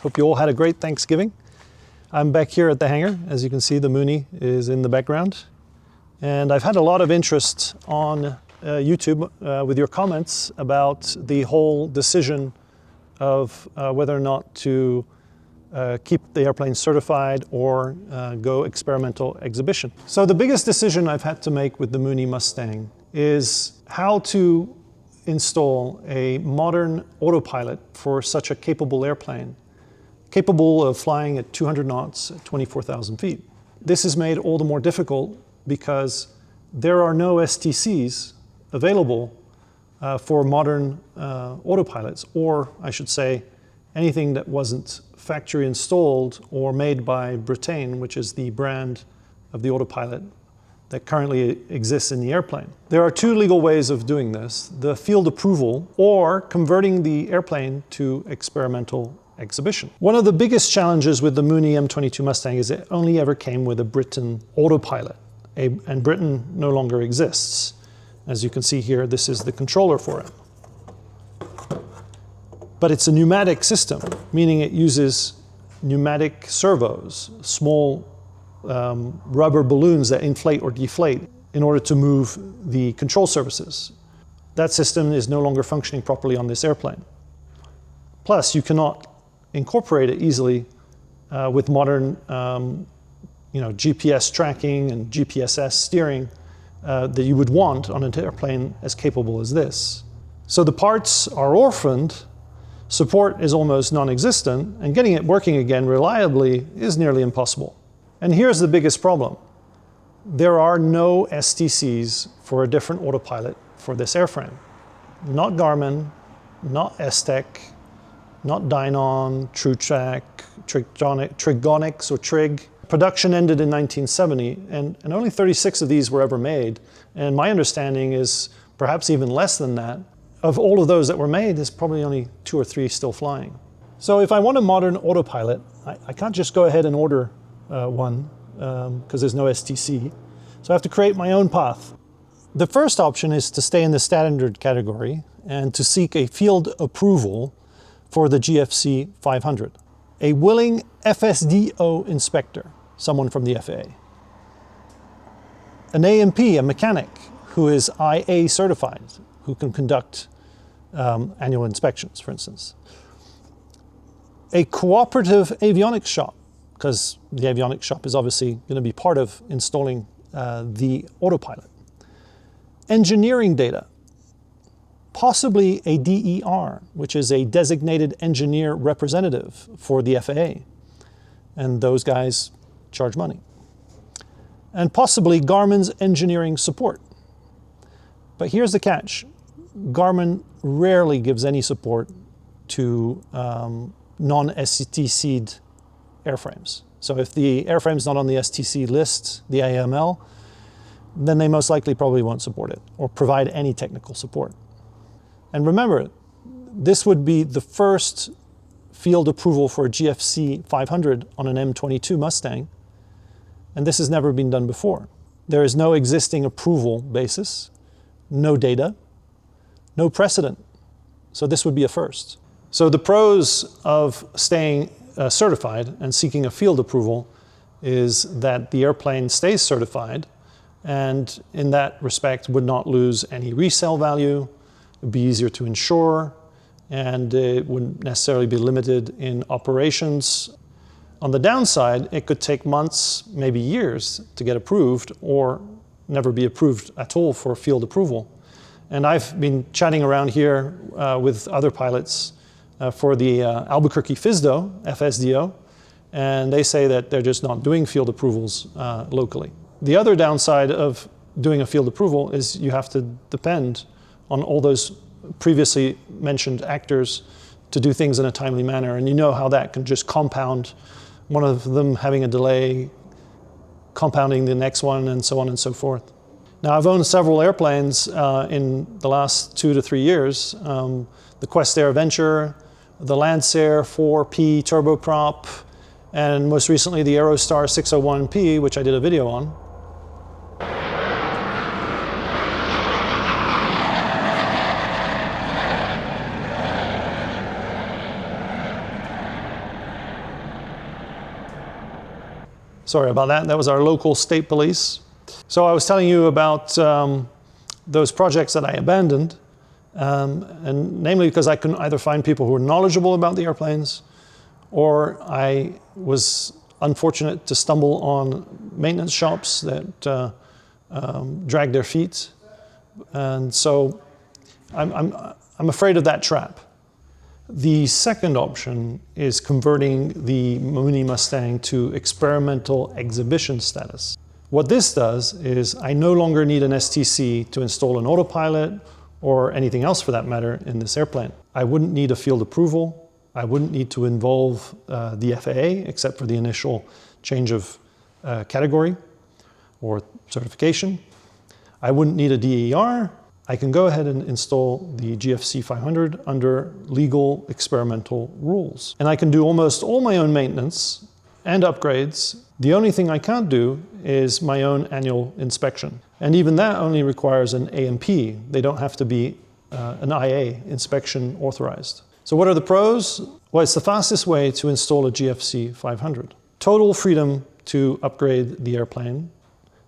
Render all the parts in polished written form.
Hope you all had a great Thanksgiving. I'm back here at the hangar. As you can see, the Mooney is in the background. And I've had a lot of interest on YouTube with your comments about the whole decision of whether or not to keep the airplane certified or go experimental exhibition. So the biggest decision I've had to make with the Mooney Mustang is how to install a modern autopilot for such a capable airplane, capable of flying at 200 knots at 24,000 feet. This is made all the more difficult because there are no STCs available for modern autopilots, or I should say, anything that wasn't factory installed or made by Britain, which is the brand of the autopilot that currently exists in the airplane. There are two legal ways of doing this: the field approval or converting the airplane to experimental exhibition. One of the biggest challenges with the Mooney M22 Mustang is it only ever came with a Britain autopilot, and Britain no longer exists. As you can see here, this is the controller for it. But it's a pneumatic system, meaning it uses pneumatic servos, small rubber balloons that inflate or deflate in order to move the control surfaces. That system is no longer functioning properly on this airplane. Plus, you cannot incorporate it easily with modern GPS tracking and GPSS steering that you would want on an airplane as capable as this. So the parts are orphaned, support is almost non-existent, and getting it working again reliably is nearly impossible. And here's the biggest problem. There are no STCs for a different autopilot for this airframe. Not Garmin, not STEC, not Dynon, TrueTrack, Trigonics or Trig. Production ended in 1970, and only 36 of these were ever made. And my understanding is perhaps even less than that. Of all of those that were made, there's probably only 2 or 3 still flying. So if I want a modern autopilot, I can't just go ahead and order one because there's no STC. So I have to create my own path. The first option is to stay in the standard category and to seek a field approval for the GFC 500. A willing FSDO inspector, someone from the FAA. An A&P, a mechanic who is IA certified, who can conduct annual inspections, for instance. A cooperative avionics shop, because the avionics shop is obviously going to be part of installing the autopilot. Engineering data, possibly a DER, which is a designated engineer representative for the FAA. And those guys charge money. And possibly Garmin's engineering support. But here's the catch. Garmin rarely gives any support to non-STC'd airframes. So if the airframe's not on the STC list, the AML, then they most likely probably won't support it or provide any technical support. And remember, this would be the first field approval for a GFC 500 on an M22 Mustang, and this has never been done before. There is no existing approval basis, no data, no precedent. So this would be a first. So the pros of staying certified and seeking a field approval is that the airplane stays certified and in that respect would not lose any resale value, it would be easier to insure, and it wouldn't necessarily be limited in operations. On the downside, it could take months, maybe years to get approved or never be approved at all for field approval. And I've been chatting around here with other pilots for the Albuquerque FSDO, and they say that they're just not doing field approvals locally. The other downside of doing a field approval is you have to depend on all those previously mentioned actors to do things in a timely manner, and you know how that can just compound, one of them having a delay, compounding the next one, and so on and so forth. Now, I've owned several airplanes in the last 2 to 3 years. The Quest Air Venture, the Lancer 4P turboprop, and most recently the Aerostar 601P, which I did a video on. Sorry about that. That was our local state police. So I was telling you about those projects that I abandoned, and namely because I couldn't either find people who were knowledgeable about the airplanes, or I was unfortunate to stumble on maintenance shops that drag their feet. And so I'm afraid of that trap. The second option is converting the Mooney Mustang to experimental exhibition status. What this does is I no longer need an STC to install an autopilot or anything else for that matter in this airplane. I wouldn't need a field approval. I wouldn't need to involve the FAA except for the initial change of category or certification. I wouldn't need a DER. I can go ahead and install the GFC 500 under legal experimental rules. And I can do almost all my own maintenance and upgrades. The only thing I can't do is my own annual inspection. And even that only requires an A&P. They don't have to be an IA, inspection authorized. So what are the pros? Well, it's the fastest way to install a GFC 500. Total freedom to upgrade the airplane.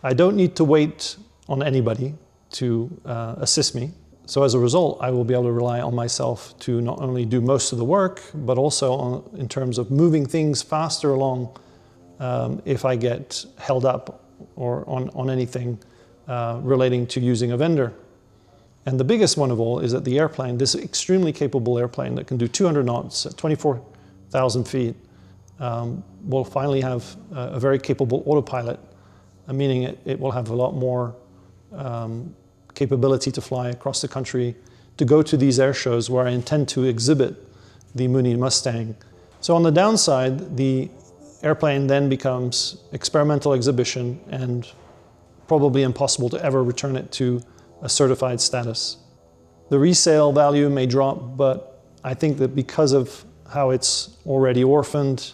I don't need to wait on anybody to assist me. So as a result, I will be able to rely on myself to not only do most of the work, but also in terms of moving things faster along if I get held up or on anything relating to using a vendor. And the biggest one of all is that the airplane, this extremely capable airplane that can do 200 knots at 24,000 feet, will finally have a very capable autopilot, meaning it will have a lot more capability to fly across the country, to go to these air shows where I intend to exhibit the Mooney Mustang. So on the downside, the airplane then becomes experimental exhibition and probably impossible to ever return it to a certified status. The resale value may drop, but I think that because of how it's already orphaned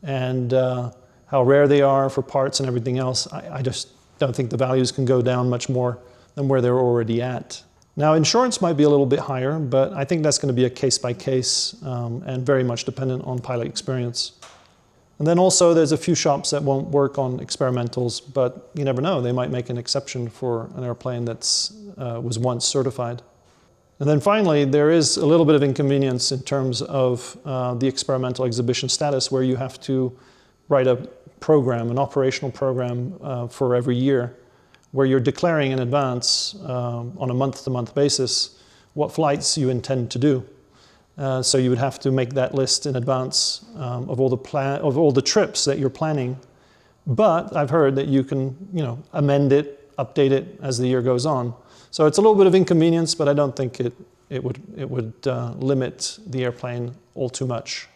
and how rare they are for parts and everything else, I just don't think the values can go down much more than where they're already at. Now, insurance might be a little bit higher, but I think that's going to be a case-by-case and very much dependent on pilot experience. And then also there's a few shops that won't work on experimentals, but you never know, they might make an exception for an airplane that's was once certified. And then finally, there is a little bit of inconvenience in terms of the experimental exhibition status, where you have to write a program, an operational program for every year, where you're declaring in advance on a month-to-month basis what flights you intend to do. So you would have to make that list in advance of all the trips that you're planning. But I've heard that you can, amend it, update it as the year goes on. So it's a little bit of inconvenience, but I don't think it would limit the airplane all too much.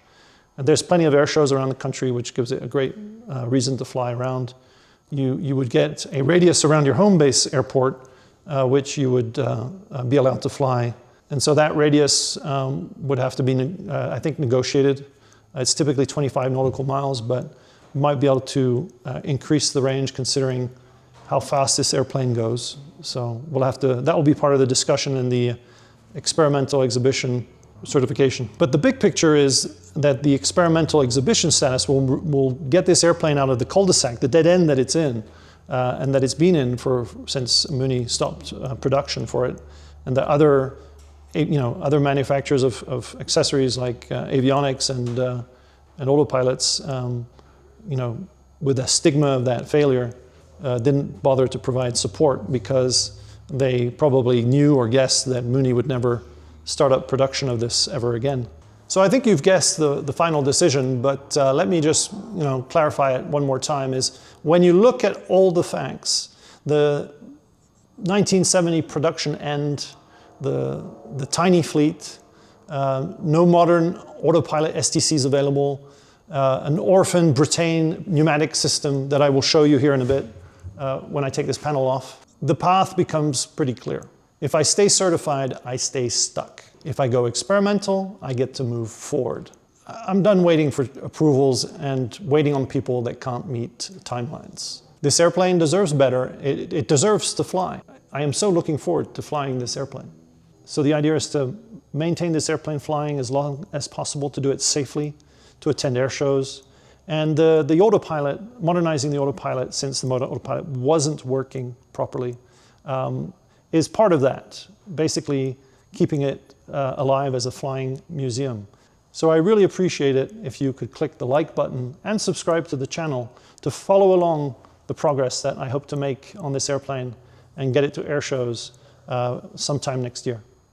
And there's plenty of air shows around the country, which gives it a great reason to fly around. You would get a radius around your home base airport, which you would be allowed to fly. And so that radius would have to be, I think, negotiated. It's typically 25 nautical miles, but you might be able to increase the range considering how fast this airplane goes. So that will be part of the discussion in the experimental exhibition certification. But the big picture is that the experimental exhibition status will get this airplane out of the cul-de-sac, the dead end that it's in, and that it's been in since Mooney stopped production for it, and the other manufacturers of accessories like avionics and autopilots, with the stigma of that failure, didn't bother to provide support because they probably knew or guessed that Mooney would never start up production of this ever again. So I think you've guessed the final decision, but let me just clarify it one more time, is when you look at all the facts, the 1970 production end, the tiny fleet, no modern autopilot STCs available, an orphan Bretagne pneumatic system that I will show you here in a bit when I take this panel off, the path becomes pretty clear. If I stay certified, I stay stuck. If I go experimental, I get to move forward. I'm done waiting for approvals and waiting on people that can't meet timelines. This airplane deserves better. It deserves to fly. I am so looking forward to flying this airplane. So the idea is to maintain this airplane flying as long as possible, to do it safely, to attend air shows, And the autopilot, modernizing the autopilot since the autopilot wasn't working properly, is part of that, basically keeping it alive as a flying museum. So I really appreciate it if you could click the like button and subscribe to the channel to follow along the progress that I hope to make on this airplane and get it to air shows sometime next year.